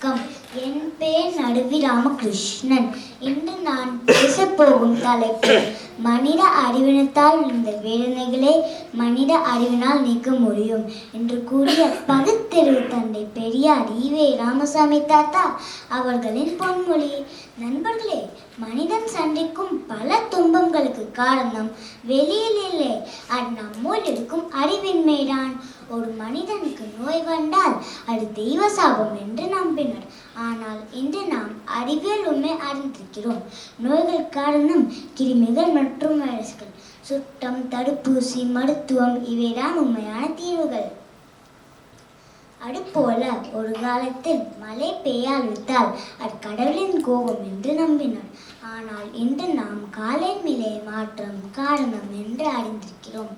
வணக்கம். என் பெயர் நடுவி ராமகிருஷ்ணன். இன்று நான் பேசப்போகும் தலைப்பு மனித அறிவினத்தால் இந்த வேதனைகளை மனித அறிவினால் நீக்க முடியும் என்று கூறிய பகுத்தறிவு தந்தை பெரியார் ஈவே ராமசாமி தாத்தா அவர்களின் பொன்மொழி. நண்பர்களே, மனிதன் சந்திக்கும் பல துன்பங்களுக்கு காரணம் வெளியில் இல்லை, அது நம்முள் இருக்கும் அறிவின்மைதான். ஒரு மனிதனுக்கு நோய் வந்தால் அது தெய்வ சாபம் என்று நம்பினர். ஆனால் இன்று நாம் அறிவியல் உண்மை அறிந்திருக்கிறோம். நோய்கள் காரணம் கிருமிகள் மற்றும் வைரஸ்கள். சுத்தம், தடுப்பூசி, மருத்துவம் இவைதான் உண்மையான தீர்வுகள். அதுபோல ஒரு காலத்தில் மழை பெய்யாவிட்டால் அது கடவுளின் கோபம் என்று நம்பினர். ஆனால் இன்று நாம் காலநிலை மாற்றம் காரணம் என்று அறிந்திருக்கிறோம்.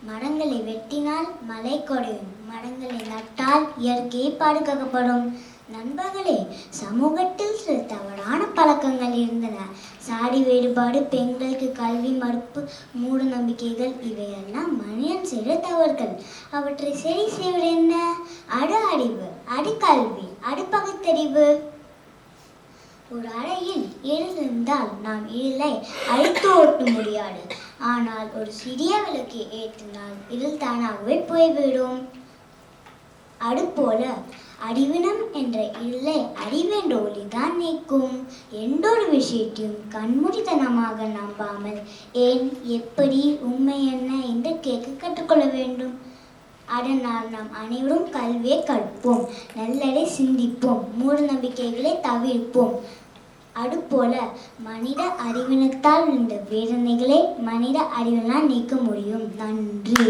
மரங்களை வெட்டினால் மழை குறையும், மரங்களை நட்டால் இயற்கை பாதுகாக்கப்படும். நண்பர்களே, சமூகத்தில் சில தவறான பழக்கங்கள் இருந்தன. சாதி வேறுபாடு, பெண்களுக்கு கல்வி மறுப்பு, மூட நம்பிக்கைகள் இவையெல்லாம் மனிதன் செய்த தவறுகள். அவற்றை சரி செய்வது என்ன? அது அறிவு, அது கல்வி, அது பகுத்தறிவு. ஒரு அறையில் இருள் இருந்தால் நாம் இருளை அழித்து ஓட்ட முடியாது. ஆனால் ஒரு சிறிய விளக்கை ஏற்றினால் இருள் தானாகவே போய்விடும். அதுபோல அறிவினம் என்ற இருளை அறிவென்ற ஒளிதான் நீக்கும். எந்த ஒரு விஷயத்தையும் கண்மூடித்தனமாக நம்பாமல் ஏன், எப்படி, உண்மை என்ன என்று கேட்க கற்றுக்கொள்ள வேண்டும். அதனால் நாம் அனைவரும் கல்வியை கற்போம், நல்லதை சிந்திப்போம், மூட நம்பிக்கைகளை தவிர்ப்போம். அதுபோல மனித அறிவினத்தால் இந்த வேதனைகளை மனித அறிவினால் நீக்க முடியும். நன்றி.